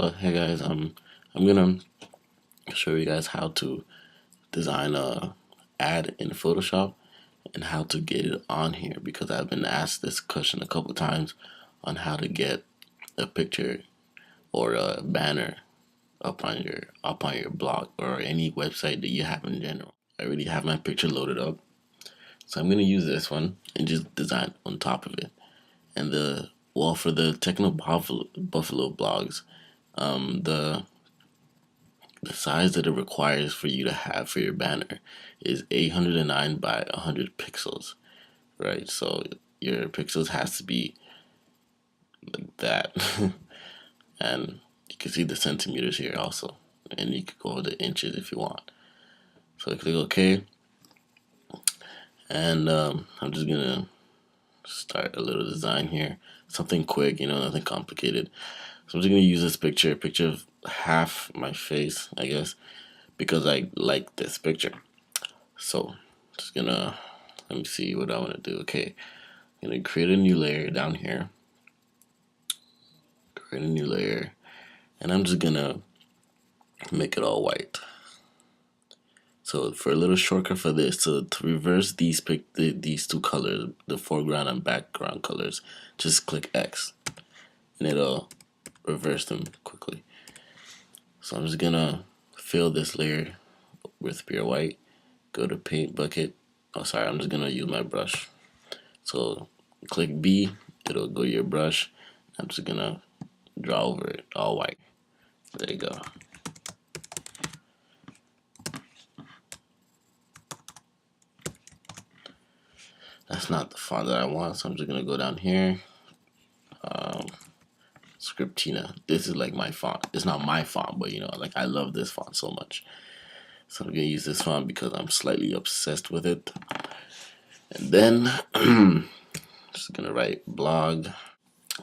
So hey guys, I'm gonna show you guys how to design a ad in Photoshop and how to get it on here, because I've been asked this question a couple times on how to get a picture or a banner up on your blog or any website that you have in general. I already have my picture loaded up, so I'm gonna use this one and just design on top of it. And for the TechnoBuffalo blogs, the size that it requires for you to have for your banner is 809 by 100 pixels, right? So your pixels has to be like that. And you can see the centimeters here also, and you can go to inches if you want. So I click OK, and I'm just gonna start a little design here, something quick, nothing complicated. So I'm just gonna use this picture, a picture of half my face, I guess, because I like this picture. So just gonna, let me see what I want to do. Okay, I'm gonna create a new layer down here. Create a new layer, and I'm just gonna make it all white. So for a little shortcut for this, to reverse these two colors, the foreground and background colors, just click X, and it'll reverse them quickly. So I'm just gonna fill this layer with pure white. Go to paint bucket. Oh, sorry, I'm just gonna use my brush. So click B, it'll go to your brush. I'm just gonna draw over it all white. There you go. That's not the font that I want, so I'm just gonna go down here. Scriptina. This is like my font. It's not my font, but like I love this font so much. So I'm gonna use this font because I'm slightly obsessed with it. And then just gonna write blog.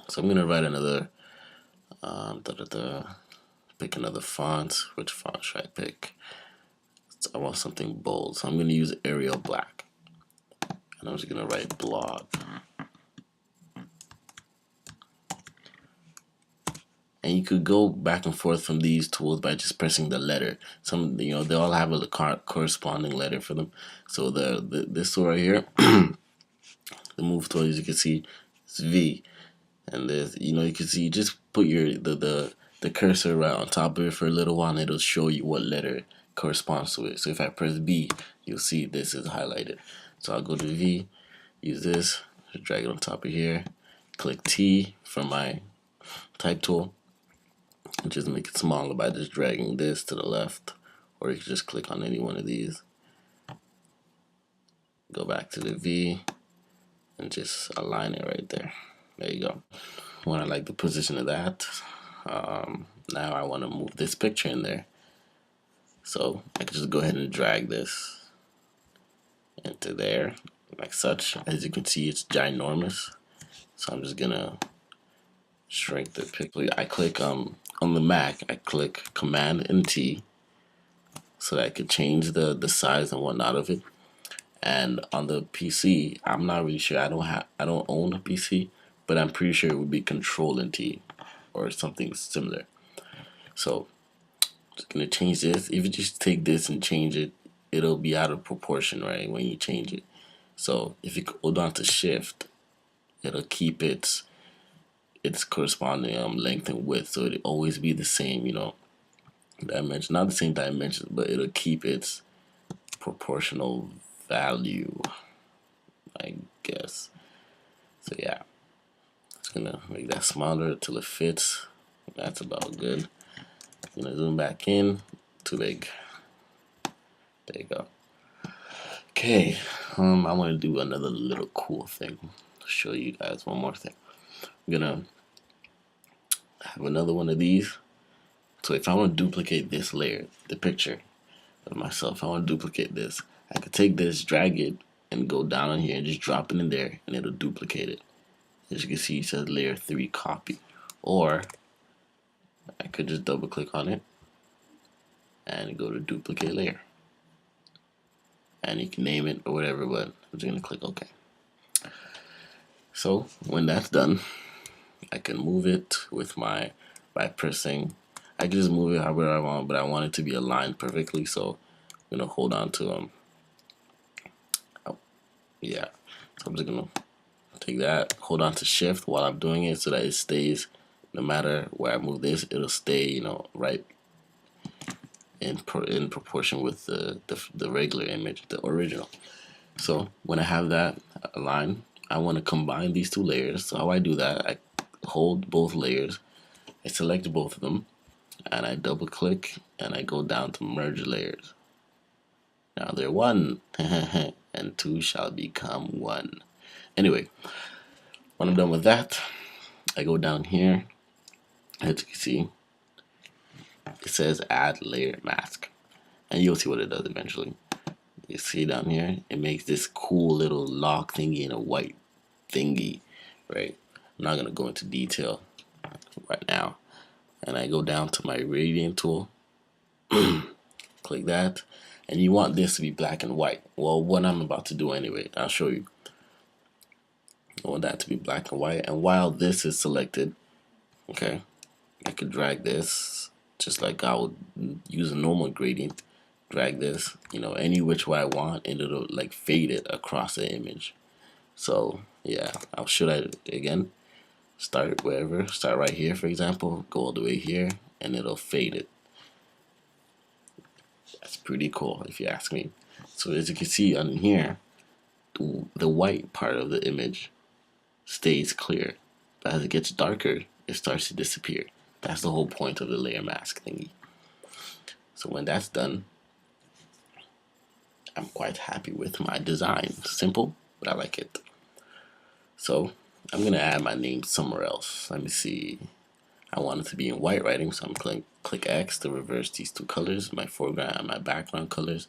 So I'm gonna write another pick another font. Which font should I pick? So I want something bold, so I'm gonna use Arial Black. And I'm just gonna write blog. And you could go back and forth from these tools by just pressing the letter. Some, they all have a corresponding letter for them. So this tool right here, the move tool, as you can see, is V. And there's, you can see, just put the cursor right on top of it for a little while, and it'll show you what letter corresponds to it. So if I press B, you'll see this is highlighted. So I'll go to V, use this, drag it on top of here, click T for my type tool, and just make it smaller by just dragging this to the left, or you can just click on any one of these. Go back to the V and just align it right there. There you go. When I like the position of that, now I want to move this picture in there. So I can just go ahead and drag this into there, like such. As you can see, it's ginormous. So I'm just gonna shrink the picture. I click on the Mac, I click Command and T so that I could change the size and whatnot of it. And on the PC, I'm not really sure. I don't own a PC, but I'm pretty sure it would be Control and T or something similar. So just gonna change this. If you just take this and change it, it'll be out of proportion, right, when you change it. So if you hold on to Shift, it'll keep its corresponding length and width, so it'll always be the same, dimension. Not the same dimensions, but it'll keep its proportional value, I guess. So yeah, just gonna make that smaller till it fits. That's about good. I'm gonna zoom back in. Too big. There you go. Okay, I want to do another little cool thing. I'll show you guys one more thing. I'm gonna have another one of these. So if I want to duplicate this layer, the picture of myself, I want to duplicate this, I could take this, drag it, and go down on here and just drop it in there, and it'll duplicate it. As you can see, it says layer 3 copy. Or I could just double click on it and go to duplicate layer. And you can name it or whatever, but I'm just gonna click OK. So when that's done, I can move it with by pressing I can just move it however I want, but I want it to be aligned perfectly, so I'm gonna hold on to yeah. So I'm just gonna take that, hold on to shift while I'm doing it so that it stays, no matter where I move this, it'll stay, right in proportion with the regular image, the original. So when I have that aligned, I want to combine these two layers. So how I do that, I hold both layers, I select both of them, and I double click and I go down to merge layers. Now they're one, and two shall become one. Anyway, when I'm done with that, I go down here. As you can see, it says add layer mask, and you'll see what it does eventually. You see down here, it makes this cool little lock thingy in a white thingy, right? I'm not gonna go into detail right now. And I go down to my gradient tool, click that, and you want this to be black and white. Well, what I'm about to do anyway, I'll show you. I want that to be black and white, and while this is selected, okay, I could drag this just like I would use a normal gradient. Drag this, any which way I want, and it'll like fade it across the image. So yeah, should I again start wherever, start right here for example, go all the way here, and it'll fade it. That's pretty cool if you ask me. So as you can see on here, the white part of the image stays clear, but as it gets darker, it starts to disappear. That's the whole point of the layer mask thingy. So when that's done, I'm quite happy with my design. Simple, but I like it. So I'm gonna add my name somewhere else. Let me see. I want it to be in white writing, so I'm click X to reverse these two colors, my foreground and my background colors.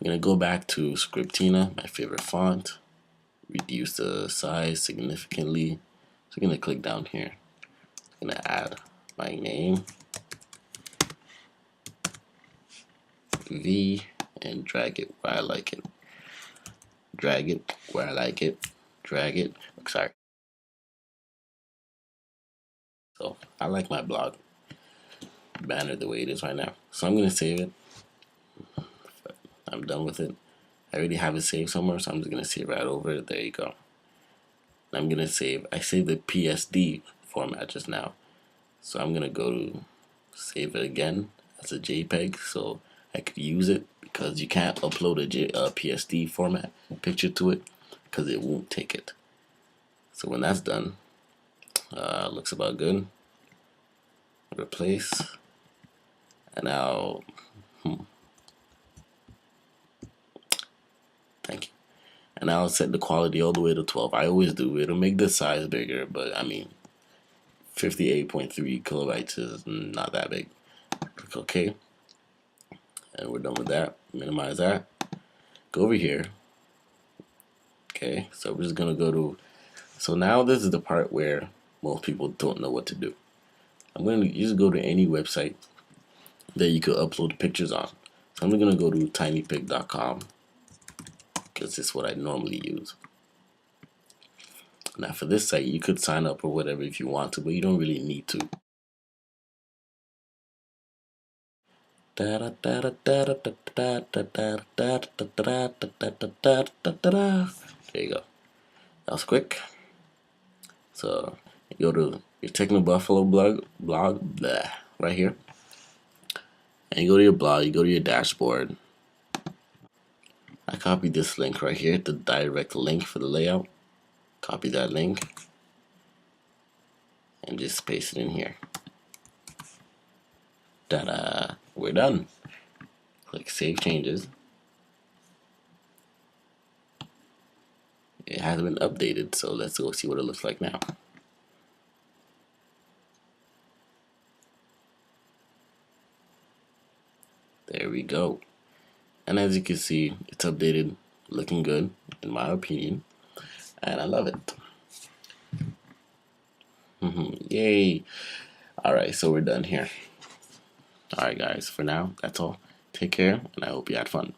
I'm gonna go back to Scriptina, my favorite font, reduce the size significantly. So I'm gonna click down here. I'm gonna add my name, V, and drag it where I like it. Drag it where I like it. Drag it. Sorry. So I like my blog banner the way it is right now. So I'm gonna save it. I'm done with it. I already have it saved somewhere, so I'm just gonna save right over it. There you go. I'm gonna save. I saved the PSD format just now, so I'm gonna go to save it again as a JPEG, so I could use it because you can't upload a PSD format picture to it because it won't take it. So when that's done, looks about good. Replace, and now, thank you. And I'll set the quality all the way to 12. I always do. It'll make the size bigger, but I mean, 58.3 kilobytes is not that big. Click OK, and we're done with that. Minimize that. Go over here. Okay, so we're just gonna go to. So now this is the part where most people don't know what to do. I'm gonna just go to any website that you could upload pictures on. So I'm gonna go to tinypic.com because it's what I normally use. Now for this site, you could sign up or whatever if you want to, but you don't really need to. There you go. That was quick. So you go to your TechnoBuffalo blog blah, right here, and you go to your blog. You go to your dashboard. I copied this link right here, the direct link for the layout. Copy that link and just paste it in here. Ta-da! We're done. Click Save Changes. It hasn't been updated, so let's go see what it looks like now. There we go. And as you can see, it's updated, looking good, in my opinion, and I love it. Yay! Alright, so we're done here. Alright guys, for now, that's all. Take care, and I hope you had fun.